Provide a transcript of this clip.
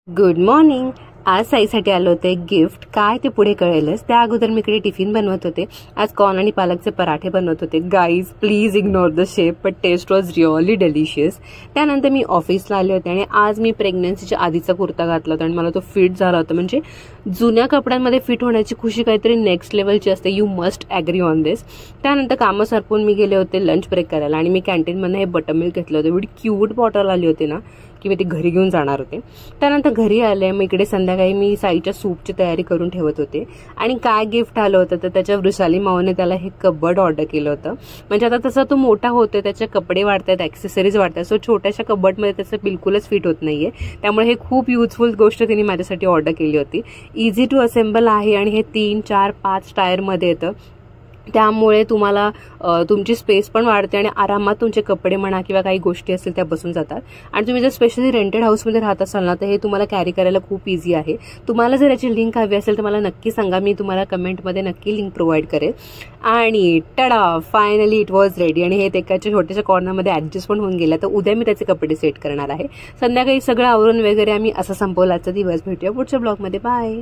Good morning. आज साईसाठी आलं होतं एक गिफ्ट. काय ते पुढे कळेलच. त्या अगोदर मी इकडे टिफिन बनवत होते. आज कॉर्न आणि पालकचे पराठे बनवत होते. Guys please ignore the shape, but taste was really delicious. त्यानंतर मी ऑफिसला आले होते आणि आज मी प्रेग्नन्सीच्या आधीचा कुर्ता घातला होता आणि मला तो फिट झाला होता. म्हणजे जुन्या कपड्यांमध्ये फिट होण्याची खुशी काहीतरी नेक्स्ट लेवलची असते. यू मस्ट ॲग्री ऑन दिस. त्यानंतर कामं सरपून मी गेले होते लंच ब्रेक करायला आणि मी कॅन्टीनमधून हे बटरमिल्क घेतलं होतं. एवढी क्यूट बॉटल आली होती ना की मी ते घरी घेऊन जाणार होते. त्यानंतर घरी आले. मग इकडे संध्याकाळी मी साईच्या सूपची तयारी करून ठेवत होते. आणि काय गिफ्ट आलं होतं तर त्याच्या वृषाली मावने त्याला हे कबर्ड ऑर्डर केलं होतं. म्हणजे आता तसा तो मोठा होतोय, त्याचे कपडे वाढतात, ॲक्सेसरीज वाढतात. सो छोट्याशा कबर्डमध्ये त्याचं बिलकुलच फिट होत नाहीये. त्यामुळे हे खूप युजफुल गोष्ट तिने माझ्यासाठी ऑर्डर केली होती. इझी टू असेंबल आहे आणि हे 3, 4, 5 टायरमध्ये येतं. त्यामुळे तुम्हाला तुमची स्पेस पण वाढते आणि आरामात तुमचे कपडे म्हणा किंवा काही गोष्टी असतील त्या बसून जातात. आणि तुम्ही जर स्पेशली रेंटेड हाऊसमध्ये राहत असाल ना तर हे तुम्हाला कॅरी करायला खूप इझी आहे. तुम्हाला जर याची लिंक हवी असेल तर मला नक्की सांगा. मी तुम्हाला कमेंटमध्ये नक्की लिंक प्रोव्हाइड करेल. आणि टडा, फायनली इट वॉज रेडी. आणि हे एकाच्या छोट्याशा कॉर्नरमध्ये ॲडजस्ट पण होऊन गेला. तर उद्या मी त्याचे कपडे सेट करणार आहे. संध्याकाळी सगळं आवरून वगैरे आम्ही असं संपवला आजचा दिवस. भेटूया पुढच्या ब्लॉगमध्ये. बाय.